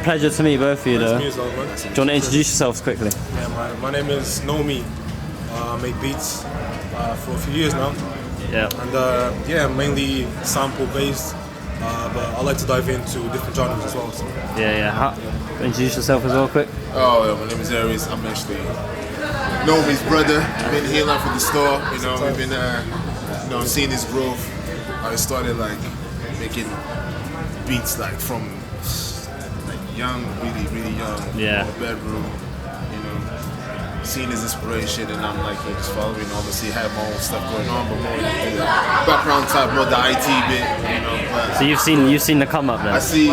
Pleasure to meet both of you, though. Nice to meet you, man. Do you want to introduce yourselves quickly? Yeah, my name is Nomi. I make beats for a few years now. Yeah. And mainly sample based, but I like to dive into different genres as well. So. Yeah. Introduce yourself as well, quick. Oh, yeah, my name is Eahwee. I'm actually Nomi's brother. I've been here like from the start. We've been seeing his growth. I started like making beats like from young, really young. Yeah. In the bedroom, seeing his inspiration, and I'm like just following. Obviously, have my own stuff going on, but more in the background type, more the IT bit, But so you've seen the come up then? I see.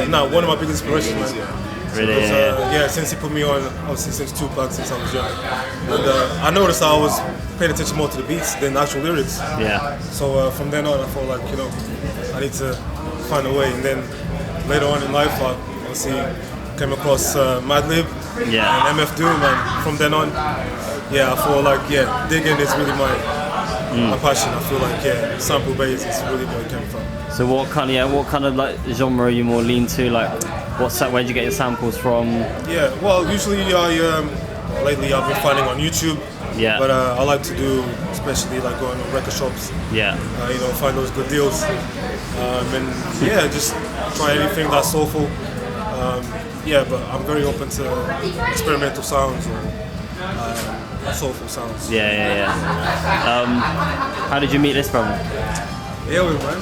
No, one of my biggest inspirations, man. Yeah. Really? Yeah, since he put me on, obviously since Tupac, since I was young, and I noticed I was paying attention more to the beats than the actual lyrics. Yeah. So from then on, I felt like I need to find a way, and then later on in life, I obviously came across Madlib and MF Doom, and from then on, I feel like digging is really my passion. I feel like sample bass is really where it came from. So what kind of like genre are you more lean to? Like, where'd you get your samples from? Yeah, well, usually lately I've been finding on YouTube. Yeah. But I like to do, especially like going to record shops. Yeah. Find those good deals. Just try anything that's soulful. But I'm very open to experimental sounds or soulful sounds. Yeah. How did you meet this brother? Eahwee, man.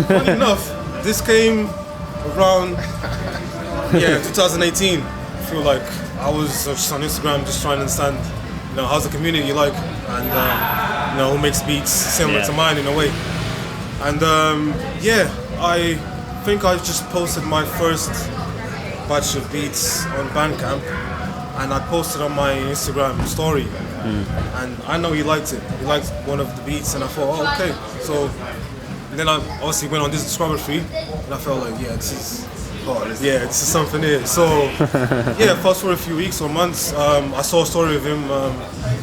Funny enough, this came around 2018. I feel like I was just on Instagram just trying to understand, how's the community like, and who makes beats similar to mine in a way. And I think I just posted my first batch of beats on Bandcamp, and I posted on my Instagram story, and I know he liked it. He liked one of the beats, and I thought, okay. So then I obviously went on this discography, and I felt like, this is something here. So fast forward a few weeks or months, I saw a story of him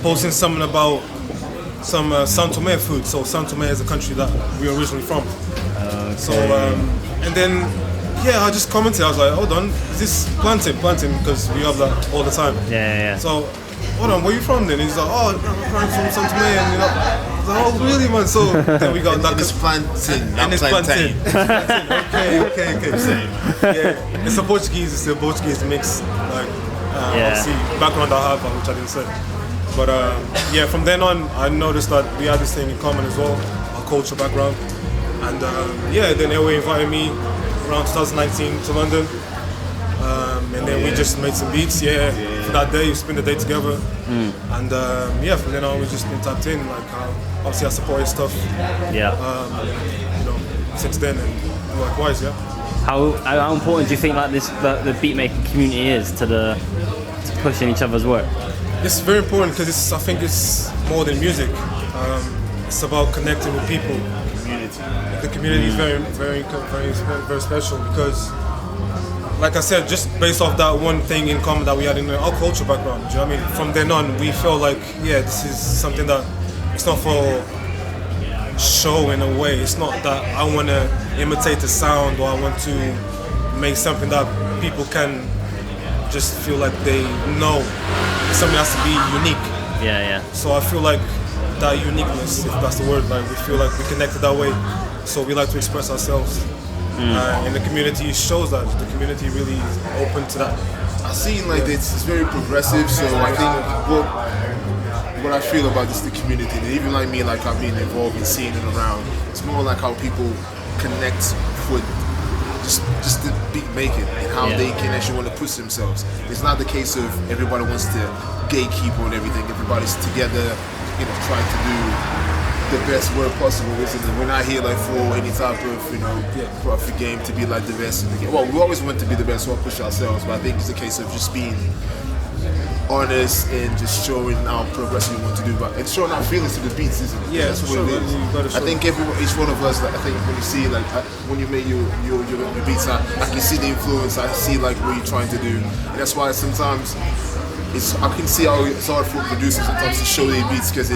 posting something about some Saint Tome food. So Saint Tome is a country that we're originally from. Okay. So and then I just commented. I was like, hold on, is this plantain? Because we have that all the time. Yeah. So hold on, where you from then? He's like, I'm from Saint Tome, and I was like, oh really, man? So then we got that. It's plantain, not and it's plantain. Okay. It's a Portuguese mix. Like obviously background I have, which I didn't say. But from then on, I noticed that we had this thing in common as well, our culture background. And then Eahwee invited me around 2019 to London. And then we just made some beats, for that day, we spent the day together. And from then on, we just been tapped in. Like, obviously I support his stuff. Since then, and likewise, How important do you think the beat making community is to pushing each other's work? It's very important because I think it's more than music. It's about connecting with people. The community is very special because, like I said, just based off that one thing in common that we had in our culture background. Do you know what I mean? From then on, we felt like, this is something that it's not for show in a way. It's not that I want to imitate the sound or I want to make something that people can just feel like they know. Something has to be unique. Yeah. So I feel like that uniqueness, if that's the word, like we feel like we connected that way. So we like to express ourselves. And the community shows that. The community really is open to that. I see like it's very progressive, so I think what I feel about this the community, and even like me, like I've been involved in seeing it around, it's more like how people connect with just the beat making and how they can actually want to push themselves. It's not the case of everybody wants to gatekeep on everything. Everybody's together, trying to do the best work possible. We're not here like for any type of profit game to be like the best in the game. Well, we always want to be the best, so we'll push ourselves. But I think it's a case of just being honest and just showing how progressive we want to do, and showing our feelings to the beats, isn't it? Yeah, that's what it is. I think each one of us, like, I think when you see, like, when you make your beats, I can see the influence. I see like what you're trying to do, and that's why sometimes I can see how it's hard for producers sometimes to show their beats because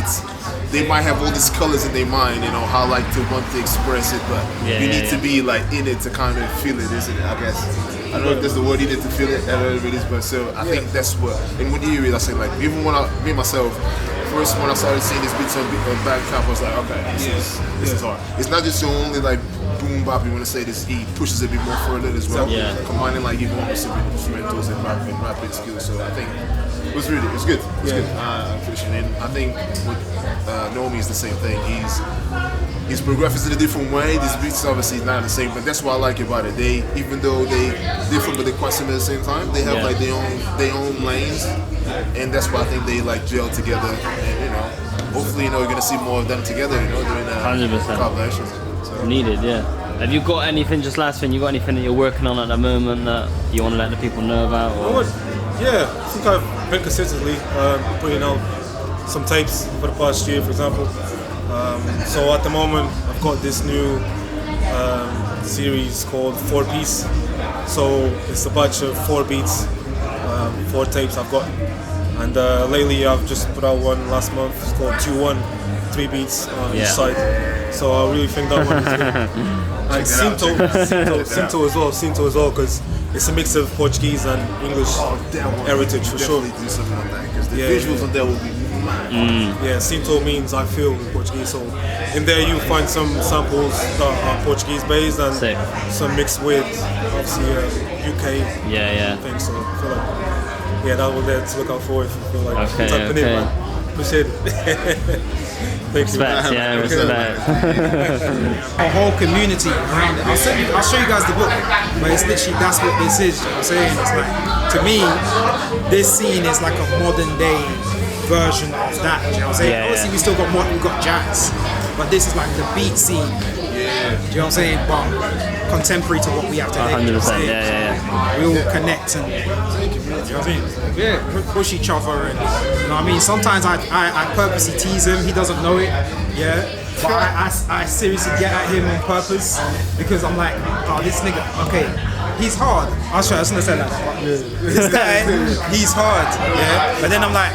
they might have all these colors in their mind, how like to want to express it, but you need to be like in it to kind of feel it, isn't it? I guess. I don't know if that's the word needed to feel it at early release, but so I think that's what. And with Eahwee, I say like even when me myself. First, when I started seeing this beats on Bandcamp, I was like, okay, this is hard. It's not just your only like boom bop. You want to say this? He pushes a bit more further as well, combining like even more instrumentals and rapping skills. So I think it was good. It's good. Finishing in. I think with Nomi is the same thing. He's progressing in a different way. These beats obviously not the same, but that's what I like about it. They, even though they different, but they're quite similar at the same time. They have like their own lanes, and that's why I think they like gel together. And hopefully, you're gonna see more of them together. Doing 100% collaborations. So. Needed, yeah. Have you got anything? Just last thing, you got anything that you're working on at the moment that you want to let the people know about? Or? Yeah, I think I've been consistently putting out some tapes for the past year, for example. So at the moment, I've got this new series called 4-Piece. So it's a bunch of 4 beats, 4 tapes I've got. And lately I've just put out one last month. It's called 2-1, 3 beats on each side. So I really think that one is good. And Cinto as well, because it's a mix of Portuguese and English heritage for sure. Do something like that, because the visuals on there will be mad. Yeah, Cinto means I feel in Portuguese, so in there you find some samples that are Portuguese based and some mixed with obviously UK things. So I feel like that was there to look out for if you feel like tapping in, man. Appreciate it. Respect, respect. A whole community around it. I'll show you guys the book, but it's literally that's what this is. You know what I'm saying? It's like, to me, this scene is like a modern day version of that. You know what I'm saying? Obviously, we still got more. We got jazz, but this is like the beat scene. Do you know what I'm saying? But contemporary to what we have today. 100%. We all connect and you know what I mean? Push each other and you know what I mean. Sometimes I purposely tease him. He doesn't know it. But I seriously get at him on purpose because I'm like, oh, this nigga. Okay, he's hard. I was gonna say that. This guy, he's hard. But then I'm like,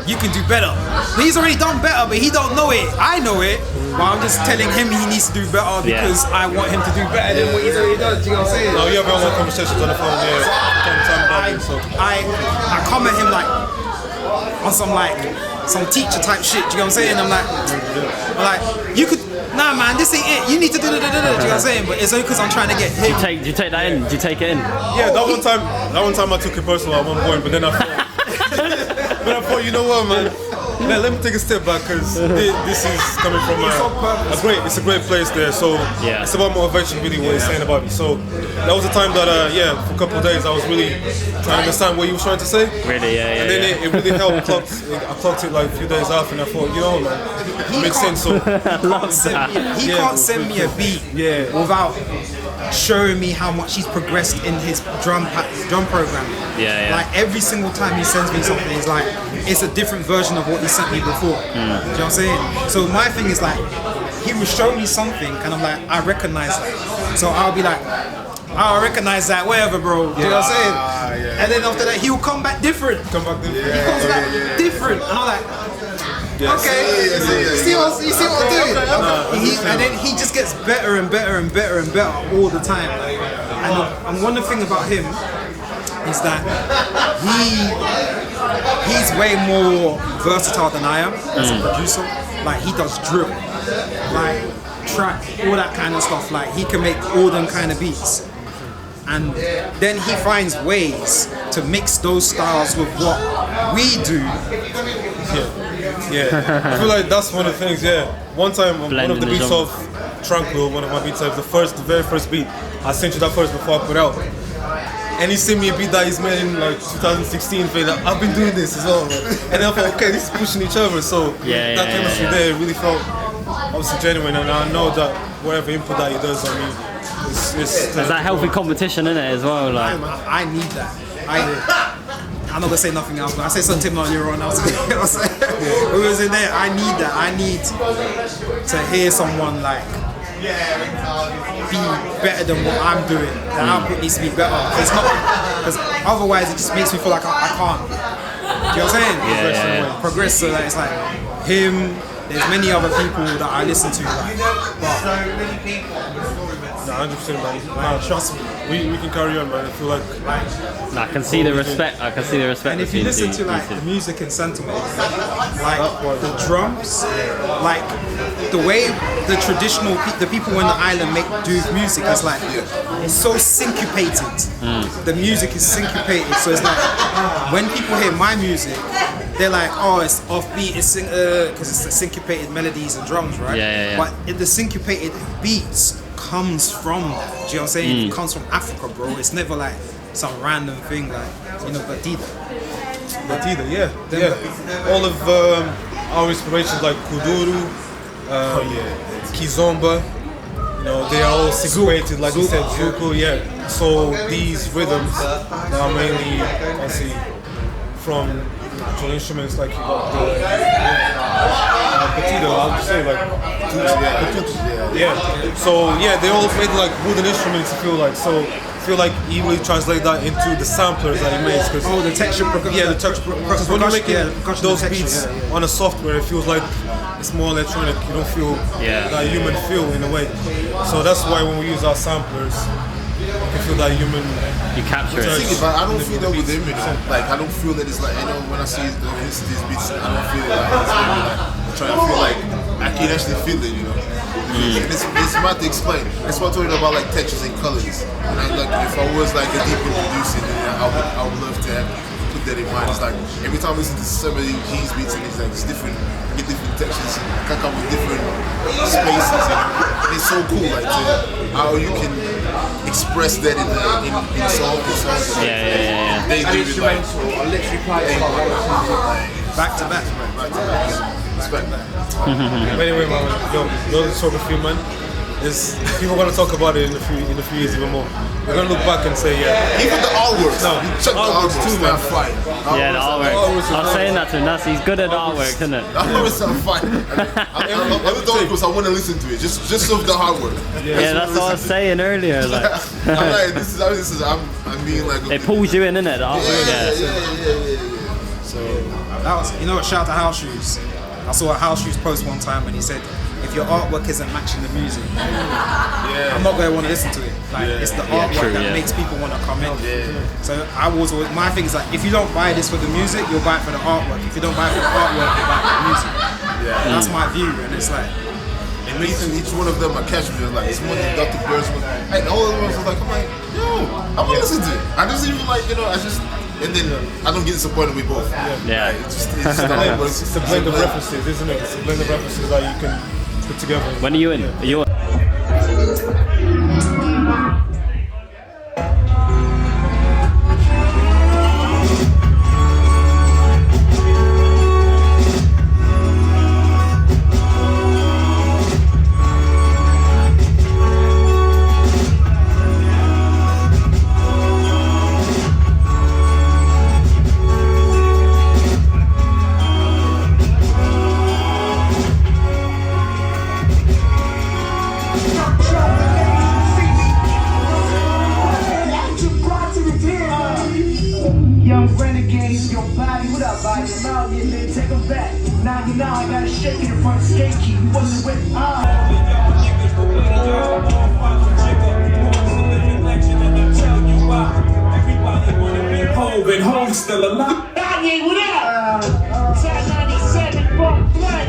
you can do better. He's already done better, but he don't know it. I know it, but I'm just telling him he needs to do better because I want him to do better than what he's already done. Do you know what I'm saying? No, you have your own conversations on the phone, I come at him like on some teacher type shit. Do you know what I'm saying? I'm like, you could. Nah, man, this ain't it. You need to do da da da da. Do you know what I'm saying? But it's only because I'm trying to get him. Do you take that in? Do you take it in? Yeah, that one time I took it personal at one point, but then I thought, you know what, man? Let me take a step back because this is coming from it's a great place there. So it's about motivation, really, what he's saying about me. So that was the time that for a couple of days I was really trying to understand what he was trying to say. Really, And then it really helped. I clocked it like a few days after, and I thought, man, it makes sense. So he can't send me a beat without showing me how much he's progressed in his drum program. Like every single time he sends me something, he's like, it's a different version of what he sent me before. Do you know what I'm saying? So my thing is like, he will show me something and I'm like, I recognize that. So I'll be like, I recognize that, whatever, bro. Do you know what I'm saying? And then after that, he will come back different. He comes back different. And I'm like, okay, you see what I'm doing? And then he just gets better and better and better and better all the time. And one thing about him is that he's way more versatile than I am as a producer. Like he does drill, like trap, all that kind of stuff. Like he can make all them kind of beats. And then he finds ways to mix those styles with what we do. I feel like that's one of the things. One time, one of the beats of Tranquil, one of my beats, the very first beat, I sent you that first before I put out. And he sent me a beat that he's made in like 2016. Like, I've been doing this as well, man. And I thought, okay, this is pushing each other. So that chemistry there really felt obviously genuine. And I know that whatever input that he does, I mean, it's that healthy competition in it as well. Like I need that. I'm not gonna say nothing else, but I said something earlier on. We was in there. I need that. I need to hear someone like be better than what I'm doing. The output needs to be better. It's not because otherwise it just makes me feel like I can't. Do you know what I'm saying? Progress. So that it's like him. There's many other people that I listen to, but 100%, man. Trust me. We can carry on, man. I feel like I can see the respect. I can see the respect. And if you listen to like the music and sentiment, like the drums, like the way the traditional the people in the island do music is like it's so syncopated. The music is syncopated, so it's like when people hear my music, they're like, oh, it's offbeat, it's because it's the syncopated melodies and drums, right? Yeah. But the syncopated beats comes from that. Do you know what I'm saying? It comes from Africa, bro. It's never like some random thing like, batida, yeah. All of our inspirations like kuduro, kizomba, they are all syncopated, like you said, zuku, yeah. So these rhythms are mainly, I see, from actual instruments like you got the batida, I'll just say like So they all made like wooden instruments. I feel like he will translate that into the samplers that he makes. Cause, the texture. The texture. Because when you're making those beats on a software, it feels like it's more electronic. You don't feel that human feel in a way. So that's why when we use our samplers, you can feel that human. You capture it. But I don't feel that with him, Like I don't feel that it's like when I see these beats, I don't feel like it's really like I'm trying to feel like I can actually feel it, And it's hard to explain. That's why I'm talking about like textures and colors. And if I was like a deeper producer, then I would love to put that in mind. It's like every time I listen to some of these beats and it's different. I get different textures. I come up with different spaces. And it's so cool, like how you can express that in songs. Yeah. They do it like Back to back. Respect that. Anyway, man, those talk a few, man. People are gonna talk about it in a few years even more. We're gonna look back and say, even the artworks. No, check the artworks too, man. Fine. Yeah, the artwork. I was saying that to him. He's good at artwork, isn't it? The artworks are fine. Every artworks, I want to listen to it. Just of the hard work. Yeah, that's what I was saying earlier. Like, I'm like, this is. I'm being like. It pulls you in, innit? The artwork. Yeah. So that was, shout out to House Shoes. I saw a House Shoes post one time and he said, if your artwork isn't matching the music, I'm not going to want to listen to it. Like it's the artwork that makes people want to come in. So my thing is like, if you don't buy this for the music, you'll buy it for the artwork. If you don't buy it for the artwork, you'll buy it for the music. And that's my view, and it's like. And each one of them are catching me. Like it's one of Dr. Bird's one. And all of them was like, I'm like, I'm gonna listen to it. I just even like, and then I don't get disappointed with both. Yeah. It's a blend of references, isn't it? It's a blend of references that you can put together. When are you in? Are you in? Still alive. Eahwee, what up? Top 97 Funk Flex.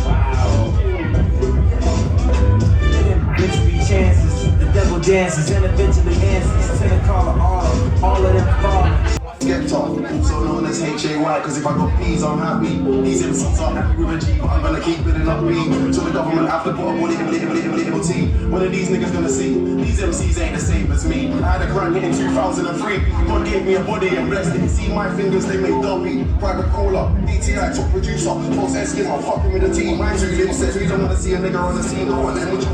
Wow. Victory chances, the devil dances, and eventually answers to the call of all of them fall. Get top, so known as HAY, cause if I got P's, I'm happy. These MCs are happy with a G, but I'm gonna keep building up me. So the government have to put up little team. One of these niggas gonna see, these MCs ain't the same as me. I had a crack in 2003, God gave me a body and blessed it. See my fingers, they make dopey. Private caller, DTI, top producer, post S-Skin, I'm fucking with the team. My two limbs says we don't wanna see a nigga on the scene, I want them with your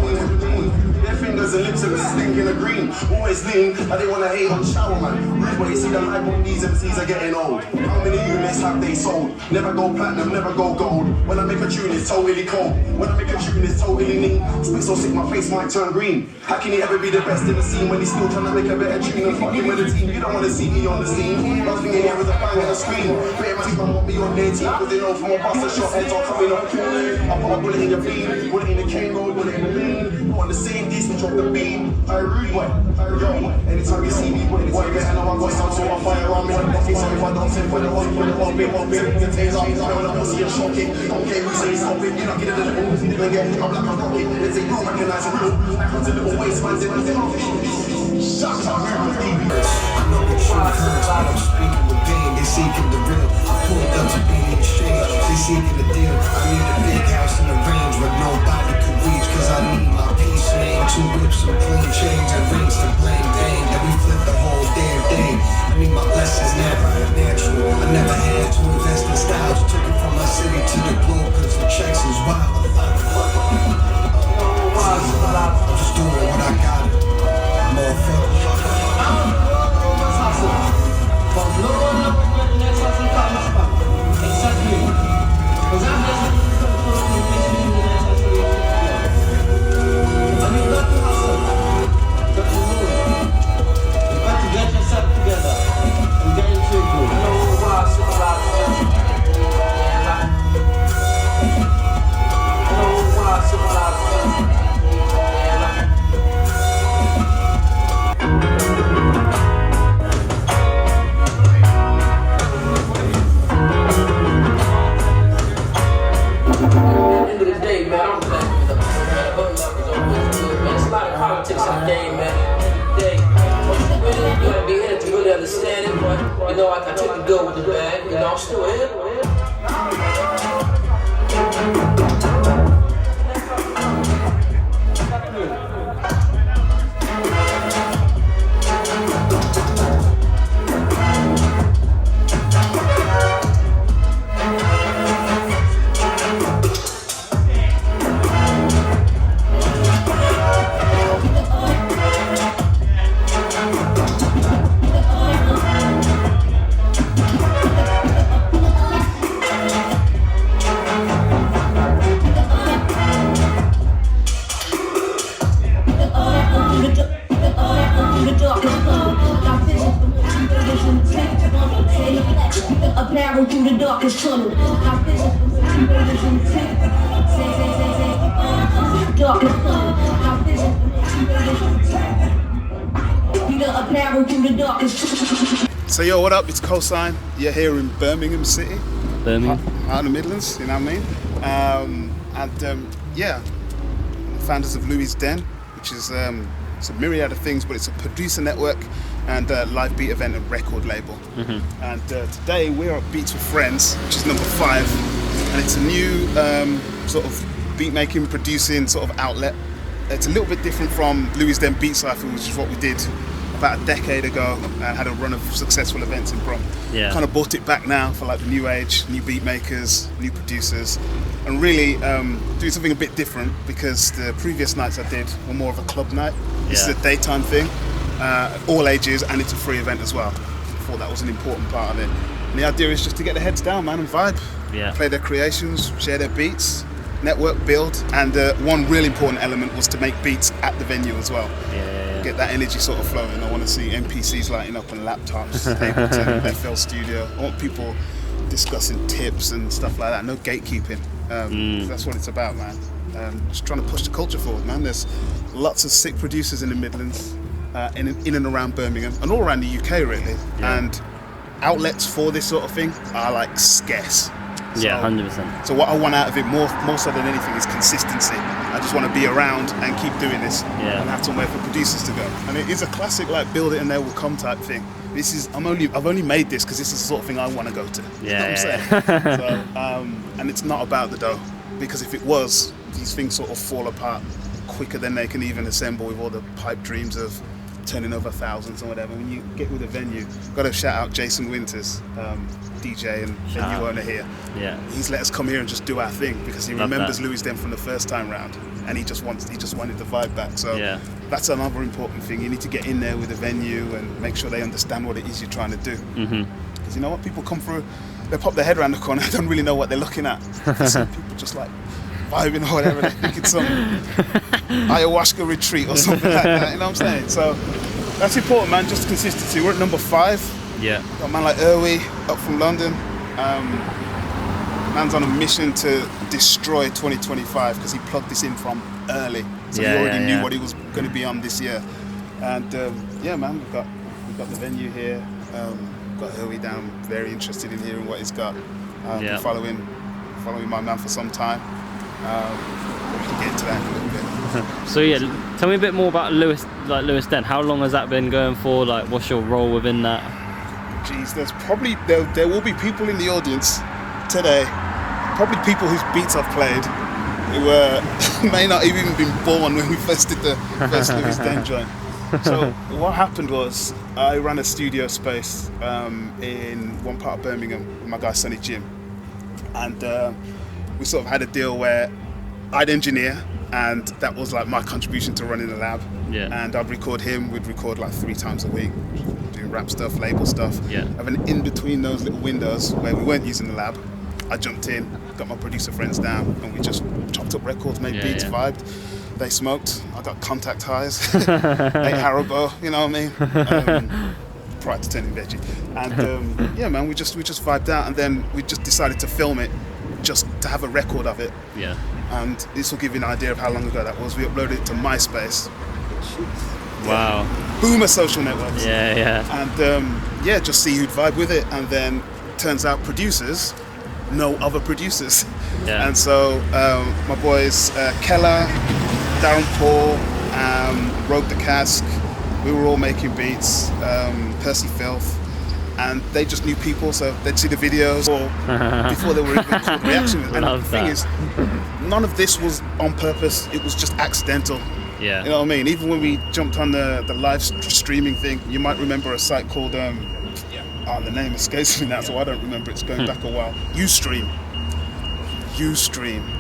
bare fingers and lips and stinking the green. Always lean, I didn't wanna hate on shower man. Rude boy, you see the hype on these MCs are getting old. How many units have they sold? Never go platinum, never go gold. When I make a tune, it's totally cold. When I make a tune, it's totally neat. Spit so sick, my face might turn green. How can he ever be the best in the scene when he's still trying to make a better tune and fucking with the team? You don't wanna see me on the scene. Last thing in here is a bang on the screen. But it must want me on their team, cause they know from a bust a shot heads are coming up. I put a bullet in your beam, bullet in the cane road, bullet in the lane. On the same distance, drop the beam. I rude boy, yo. Anytime you see me, boy, you better know I got some sort of fire on me. So if I don't say for the one, put it up, the taser, I wanna pussy and shock it. Don't care who say stop it, you not get a little move, you don't get it, I'm like a rocket. Let's say you recognize it, I come to little waste, man, shut up, Phoebe. I know the truth hurts, but I'm speaking with pain. They seeking the real. I pulled up to be in exchange. They seeking the deal. I need a big house in the range where nobody could reach. Cause I need my peace name. 2 whips, some clean change, and rings to blame dang. That we flip the whole damn thing. I need my blessings never natural. I never had to invest in styles. Took it from my city to the globe cause the checks is wild. I'm just doing what I got. So yo, what up? It's Cosign. You're here in Birmingham City. Birmingham. Out in the Midlands, you know what I mean? Yeah, founders of Louis Den, which is it's a myriad of things, but it's a producer network and a live beat event and record label. Mm-hmm. And today we're at Beats with Friends, which is number 5, and it's a new sort of beat making, producing sort of outlet. It's a little bit different from Louis Den Beat Cypher, which is what we did about a decade ago and had a run of successful events in Brom. Yeah. Kind of brought it back now for like the new age, new beat makers, new producers, and really doing something a bit different because the previous nights I did were more of a club night. This is a daytime thing, all ages, and it's a free event as well. I thought that was an important part of it. And the idea is just to get their heads down, man, and vibe. Yeah. Play their creations, share their beats, network, build, and one really important element was to make beats at the venue as well. Get that energy sort of flowing. I want to see NPCs lighting up on laptops, Ableton, FL Studio. I want people discussing tips and stuff like that. No gatekeeping. That's what it's about, man. Just trying to push the culture forward, man. There's lots of sick producers in the Midlands, in and around Birmingham, and all around the UK, really. Yeah. And outlets for this sort of thing are like scarce. So, 100%. So what I want out of it more so than anything is consistency. I just want to be around and keep doing this and have somewhere for producers to go. And it is a classic like build it and they will come type thing. This is I've only made this because this is the sort of thing I want to go to. You know what I'm saying? So, and it's not about the dough, because if it was, these things sort of fall apart quicker than they can even assemble with all the pipe dreams of turning over thousands or whatever. When you get with a venue, got to shout out Jason Winters, DJ and venue owner here. Yeah. He's let us come here and just do our thing because he remembers Louis Den from the first time round, and he just wanted the vibe back. So that's another important thing. You need to get in there with the venue and make sure they understand what it is you're trying to do. Because you know what, people come through, they pop their head around the corner, they don't really know what they're looking at. Some people just like vibing or whatever, they think it's some ayahuasca retreat or something like that, you know what I'm saying? So that's important, man, just consistency. We're at number 5. Yeah. Got a man like Eahwee up from London. Man's on a mission to destroy 2025 because he plugged this in from early. So he already knew what he was going to be on this year. And man, we've got the venue here. Got Eahwee down, very interested in hearing what he's got. Been following my man for some time. We can get into that in a little bit. So tell me a bit more about Louis Den. How long has that been going for? Like, what's your role within that? Geez, there's probably there will be people in the audience today, probably people whose beats I've played who may not have even been born when we first did the first Louis Den joint. So what happened was I ran a studio space in one part of Birmingham with my guy Sonny Jim, and we sort of had a deal where I'd engineer, and that was like my contribution to running the lab. And I'd record him. We'd record like 3 times a week, doing rap stuff, label stuff. And then in between those little windows where we weren't using the lab, I jumped in, got my producer friends down, and we just chopped up records, made beats, vibed. They smoked. I got contact highs, ate Haribo, you know what I mean? Prior to turning veggie. And man, we just vibed out, and then we just decided to film it, just to have a record of it. And this will give you an idea of how long ago that was. We uploaded it to MySpace. Wow. Boomer social networks. And just see who'd vibe with it, and then turns out producers know other producers. And so my boys Keller, Darren Paul, Rogue the Cask, we were all making beats, Percy Filth, and they just knew people, so they'd see the videos or before they were even called reaction. And the thing is, none of this was on purpose, it was just accidental. You know what I mean? Even when we jumped on the live streaming thing, you might remember a site called the name escapes me now, so I don't remember. It's going back a while. Ustream.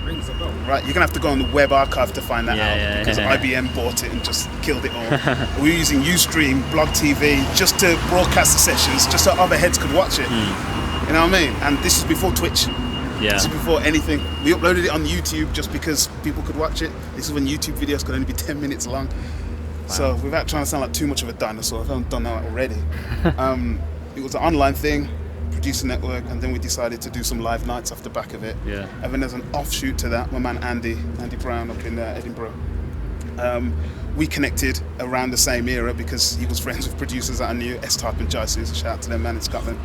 Rings a bell. Right, you're gonna have to go on the web archive to find that out because IBM bought it and just killed it all. We were using Ustream, Blog TV, just to broadcast the sessions, just so other heads could watch it. You know what I mean? And this is before Twitch. This is before anything. We uploaded it on YouTube just because people could watch it. This is when YouTube videos could only be 10 minutes long. So without trying to sound like too much of a dinosaur, I haven't done that already. It was an online thing, producer network, and then we decided to do some live nights off the back of it. And then there's an offshoot to that. My man Andy Brown up in Edinburgh. We connected around the same era because he was friends with producers that I knew, S-Type and Jaisus, shout out to them, man, in Scotland.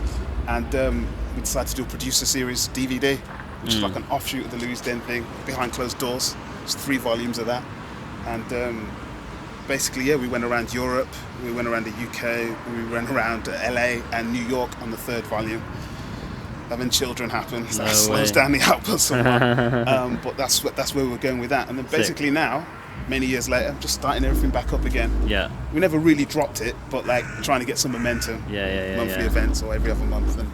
And we decided to do a producer series DVD, which is like an offshoot of the Louis Den thing, behind closed doors. It's 3 volumes of that. And basically, we went around Europe, we went around the UK, we went around LA and New York on the 3rd volume. And then children happened, so that slows down the output somewhat. But that's where we're going with that. And then basically now, many years later, I'm just starting everything back up again. We never really dropped it, but like trying to get some momentum. Monthly events or every other month and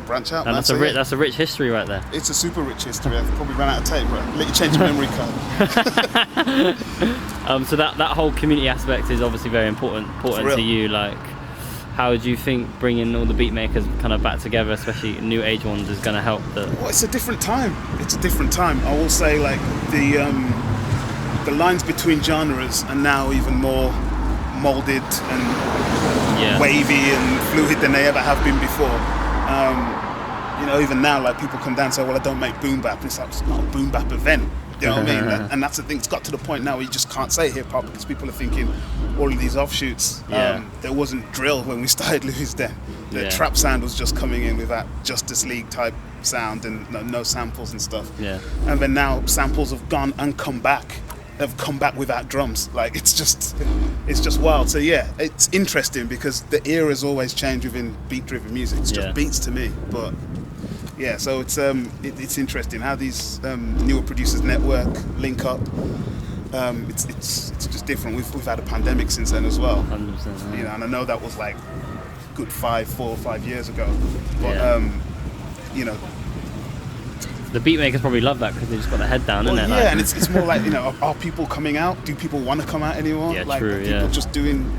branch out. And that's a rich history right there. It's a super rich history. I've probably run out of tape, right? Let you change your memory card. So that whole community aspect is obviously very important to you. Like, how do you think bringing all the beat makers kind of back together, especially new age ones, is going to help? Well, it's a different time. I will say, like, the lines between genres are now even more molded and wavy and fluid than they ever have been before. Even now, like, people come down and say, well, I don't make boom bap. And it's like, it's not a boom bap event. You know what I mean? And that's the thing. It's got to the point now where you just can't say hip hop because people are thinking all of these offshoots. There wasn't drill when we started Louis Den. The trap sound was just coming in with that Justice League type sound and no samples and stuff. And then now samples have gone and come back. They've come back without drums. Like, it's just wild. So it's interesting because the era's always changed within beat-driven music. It's just beats to me, but. So it's interesting how these newer producers network, link up, it's just different. We've had a pandemic since then as well. 100%. You know, and I know that was like good 4 or 5 years ago. But you know, the beat makers probably love that because they just got their head down, well, isn't it? Yeah, like, and it's more like, you know, are people coming out? Do people want to come out anymore? Yeah, like, true, are people just doing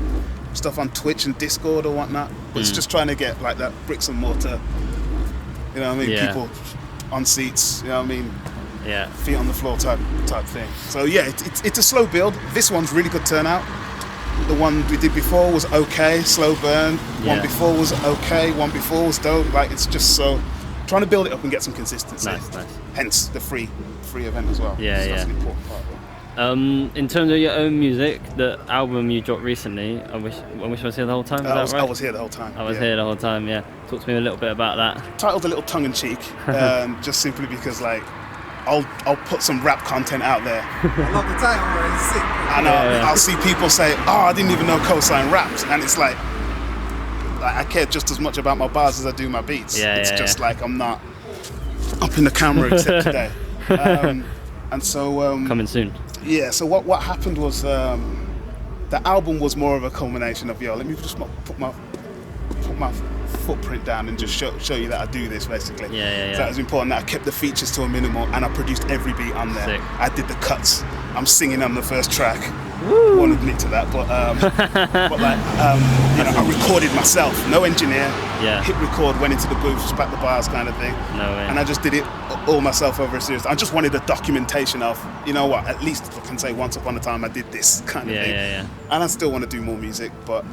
stuff on Twitch and Discord or whatnot? But it's just trying to get like that bricks and mortar, you know what I mean? Yeah. People on seats, you know what I mean? Yeah. Feet on the floor type thing. So yeah, it's a slow build. This one's really good turnout. The one we did before was okay, slow burn. One before was okay, one before was dope. Like, it's just so trying to build it up and get some consistency. Nice. Hence the free event as well. Yeah, so that's an important part. In terms of your own music, the album you dropped recently, I wish I was here the whole time. Is that right? I was here the whole time. I was here the whole time. Yeah. Talk to me a little bit about that. Titled a little tongue in cheek, just simply because like I'll put some rap content out there. I love the title, bro. It's sick. And I'll see people say, I didn't even know Cosign raps. And it's like I care just as much about my bars as I do my beats. It's just like I'm not up in the camera except today. And so... coming soon. Yeah, so what happened was the album was more of a culmination of, let me just put my footprint down and just show you that I do this, basically. So that was important, that I kept the features to a minimal and I produced every beat on there. Sick. I did the cuts. I'm singing on the first track. I won't admit to that, but I recorded myself, no engineer. Hit record, went into the booth, spat the bars, kind of thing. No way. And I just did it all myself over a series. I just wanted a documentation of, you know what, at least I can say once upon a time I did this kind of thing. And I still want to do more music, but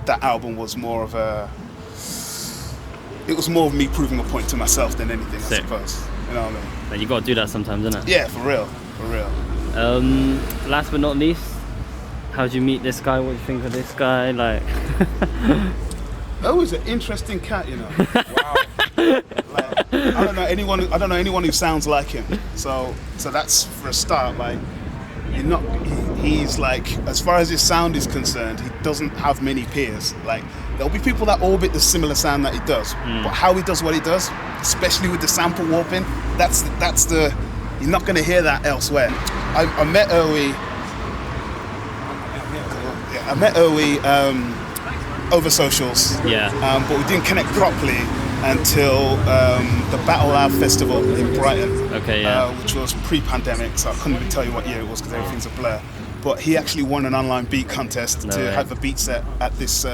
that album was more of it was more of me proving a point to myself than anything, I suppose. You know what I mean? But you got to do that sometimes, innit? Yeah, for real. Last but not least, how'd you meet this guy? What do you think of this guy? Like, oh, he's an interesting cat, you know. Wow. Like, I don't know anyone who sounds like him. So that's for a start. Like, he's like, as far as his sound is concerned, he doesn't have many peers. Like, there'll be people that orbit the similar sound that he does, but how he does what he does, especially with the sample warping, that's the you're not going to hear that elsewhere. I met Eahwee. Over socials. But we didn't connect properly until the Battle Lab Festival in Brighton. Which was pre-pandemic, so I couldn't even tell you what year it was because everything's a blur. But he actually won an online beat contest to have a beat set at this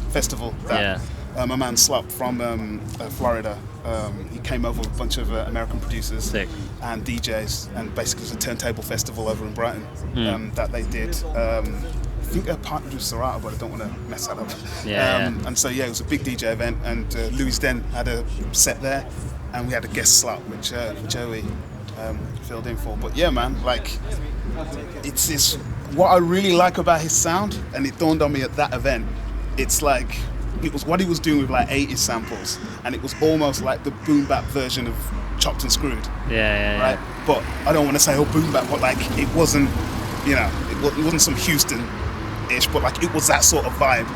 festival that my man Slop from Florida, he came over with a bunch of American producers and DJs, and basically it was a turntable festival over in Brighton that they did. I think they're partnered with Serrata, but I don't want to mess that up. And so it was a big DJ event, and Louis Den had a set there, and we had a guest slot which Joey filled in for. But yeah, man, like, it's this. What I really like about his sound, and it dawned on me at that event, it's like it was what he was doing with like 80s samples, and it was almost like the boom bap version of Chopped and Screwed. Right? But I don't want to say boom bap, but like it wasn't, it wasn't some Houston-ish, but like it was that sort of vibe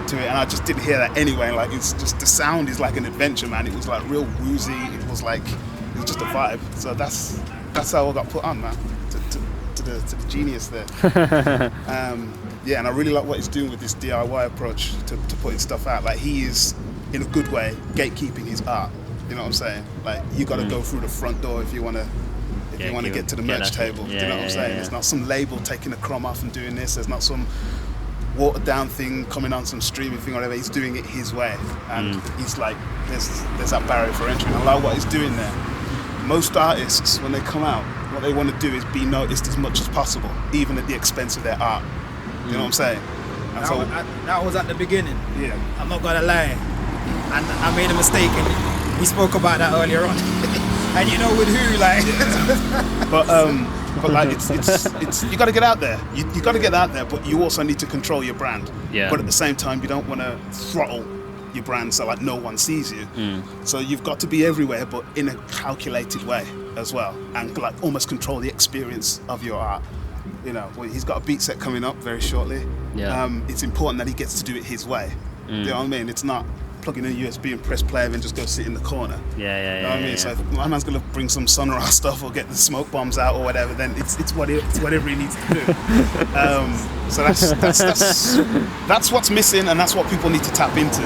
to it, and I just didn't hear that anyway. Like, it's just, the sound is like an adventure, man. It was like real woozy. It was just a vibe. So that's how I got put on, man. To the genius there. And I really like what he's doing with this DIY approach to putting stuff out. Like, he is, in a good way, gatekeeping his art. You know what I'm saying? Like, you got to go through the front door if you want to get to the merch table. Do you know what I'm saying? There's not some label taking a crumb off and doing this. There's not some watered down thing coming on some streaming thing or whatever. He's doing it his way, and he's like, there's that barrier for entry. And I like what he's doing there. Most artists, when they come out, what they want to do is be noticed as much as possible, even at the expense of their art. You know what I'm saying? And that was at the beginning. Yeah. I'm not gonna lie, and I made a mistake, and we spoke about that earlier on. And you know with who, like. But like it's you got to get out there. You got to get out there, but you also need to control your brand. But at the same time, you don't want to throttle your brand so like no one sees you. So you've got to be everywhere, but in a calculated way as well, and like almost control the experience of your art. Well, he's got a beat set coming up very shortly. It's important that he gets to do it his way. You know what I mean? It's not plug in a USB and press play and then just go sit in the corner. Yeah. You know what I mean? So if my man's gonna bring some Sonar stuff or get the smoke bombs out or whatever, then it's whatever he needs to do. So that's what's missing, and that's what people need to tap into.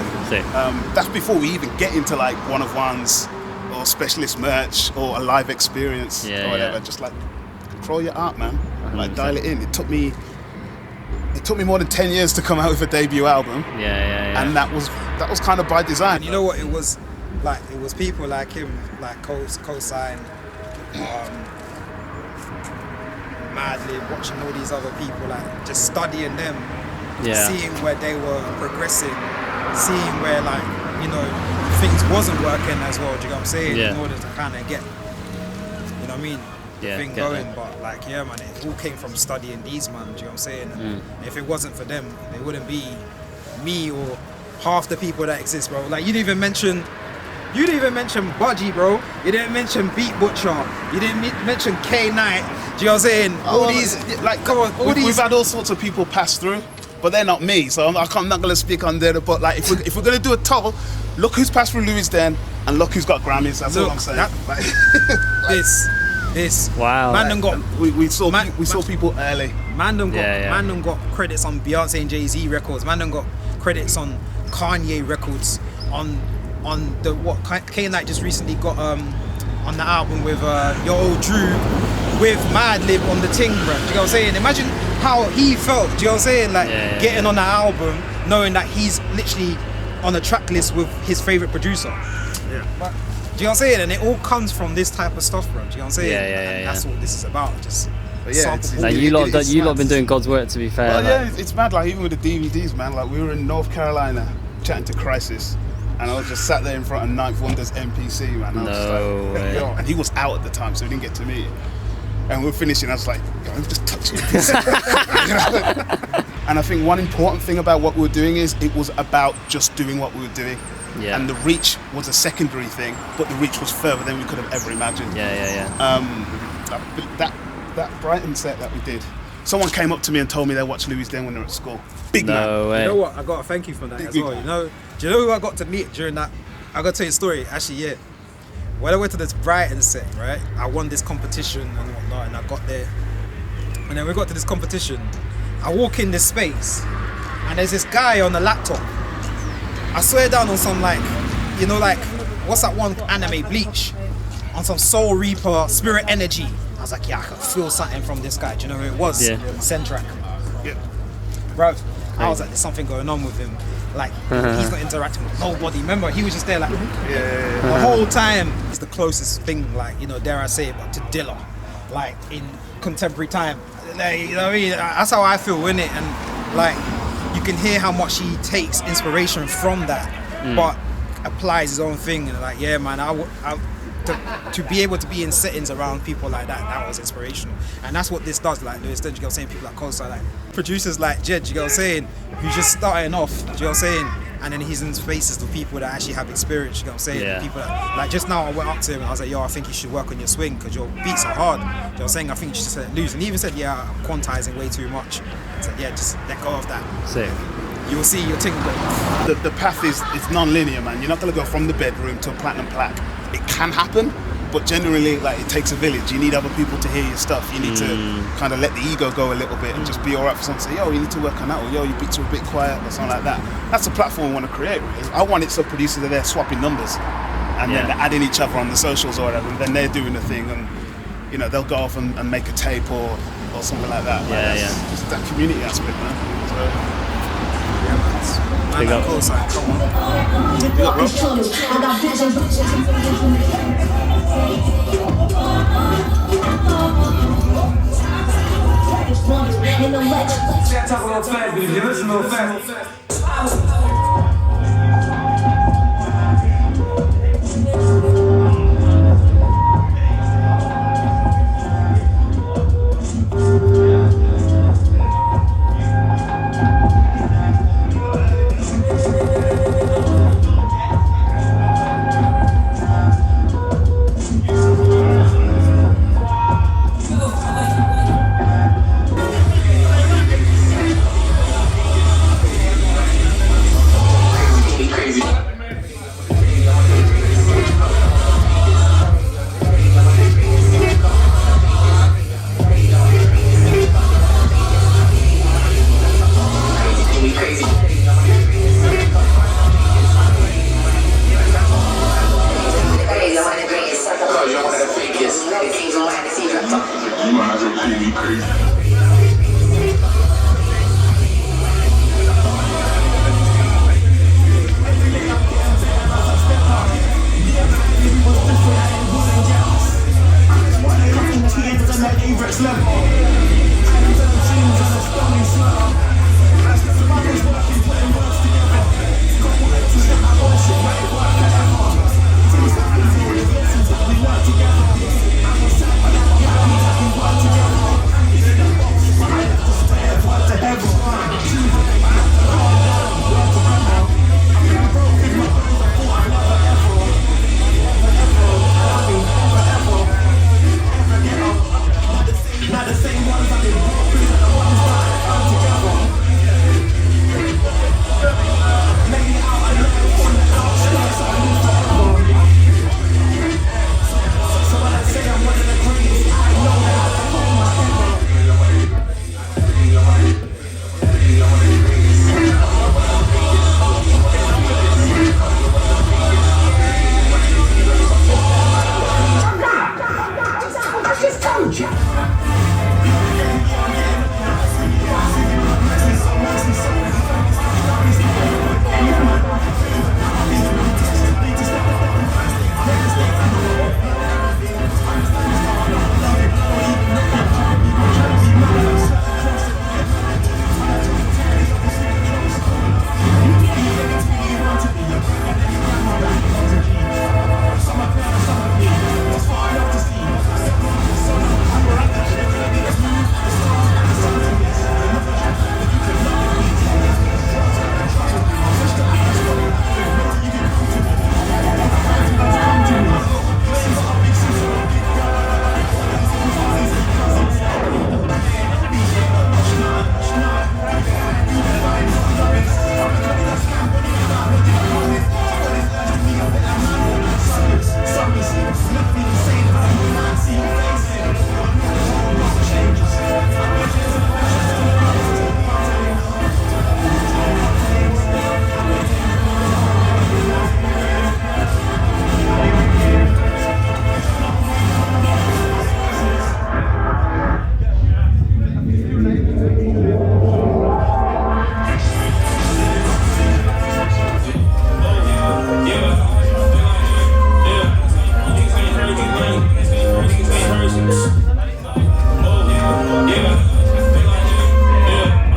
That's before we even get into like one-of-ones or specialist merch or a live experience or whatever. Just like control your art, man. 100%. Like dial it in. It took me more than 10 years to come out with a debut album. And that was kind of by design. And you know what it was like? It was people like him, like Co-Sign, Madlib, watching all these other people, like just studying them, seeing where they were progressing, seeing where like, you know, things wasn't working as well, do you know what I'm saying? In order to kind of get, you know what I mean, the thing going. But like, yeah, man, it all came from studying these man, do you know what I'm saying? And if it wasn't for them, it wouldn't be me or half the people that exist, bro. Like, you didn't even mention Budgie, bro. You didn't mention Beat Butcher. You didn't mention K-Night. Do you know what I'm saying? All these, like, come on, we've had all sorts of people pass through, but they're not me, so I'm not going to speak on there. But like, if we're going to do a toll, look who's passed through Louis Den, and look who's got Grammys. That's all I'm saying. This. Wow. Man got. We saw people early. Man done got credits on Beyonce and Jay-Z records. Man done got credits on Kanye records. On the what K-Night just recently got on the album with Your Old Drew with Madlib on the ting, bro. Do you know what I'm saying? Imagine how he felt. Do you know what I'm saying? Like getting on the album, knowing that he's literally on a track list with his favorite producer. But, do you know what I'm saying? And it all comes from this type of stuff, bro. Do you know what I'm saying? And that's what this is about. Just like you lot been doing God's work, to be fair. Well, it's mad. Like even with the DVDs, man. Like we were in North Carolina chatting to Crisis, and I was just sat there in front of Ninth Wonder's MPC, man. I was just like, yo, and he was out at the time, so we didn't get to meet him. And we were finishing. I was like, I'm just touching this. And I think one important thing about what we were doing is it was about just doing what we were doing. And the reach was a secondary thing, but the reach was further than we could have ever imagined. That Brighton set that we did, someone came up to me and told me they watched Louis Den when they were at school. Big man. You know what? I got to thank you for that as well. You know, do you know who I got to meet during that? I got to tell you a story. Actually, when I went to this Brighton set, right, I won this competition and whatnot, and I got there. And then we got to this competition. I walk in this space, and there's this guy on the laptop. I swear down on some like, you know, like, what's that one anime, Bleach? On some Soul Reaper, Spirit Energy. I was like, yeah, I can feel something from this guy. Do you know who it was? Centrac. Bro, I was like, there's something going on with him. Like, he's not interacting with nobody. Remember, he was just there like, the whole time. It's the closest thing, like, you know, dare I say it, but to Dilla. Like, in contemporary time. Like, you know what I mean? That's how I feel, innit? And, like, you can hear how much he takes inspiration from that, but applies his own thing. And like, yeah, man, to be able to be in settings around people like that was inspirational. And that's what this does. Like, Louis Den, you know what I'm saying? People like Costa, like producers like Jed, you know what I'm saying? Who's just starting off, do you know what I'm saying? And then he's in spaces with people that actually have experience, you know what I'm saying? People that, like, just now I went up to him and I was like, yo, I think you should work on your swing because your beats are hard. You know what I'm saying? I think you should let loose. And he even said, yeah, I'm quantizing way too much. I said, yeah, just let go of that. Sick. You'll see your thing go. The path is non-linear, man. You're not going to go from the bedroom to a platinum plaque. It can happen, but generally, like, it takes a village. You need other people to hear your stuff. You need to kind of let the ego go a little bit and just be all right for someone to say, yo, you need to work on that, or yo, your beats are a bit quiet, or something like that. That's the platform I want to create, really. I want it so producers are there swapping numbers, and then they're adding each other on the socials or whatever, and then they're doing the thing, and, you know, they'll go off and make a tape or something like that. It's that community aspect, man. So, big up. Come on. Big up, bro. Talk a little fast, but if you listen a little fast. Together.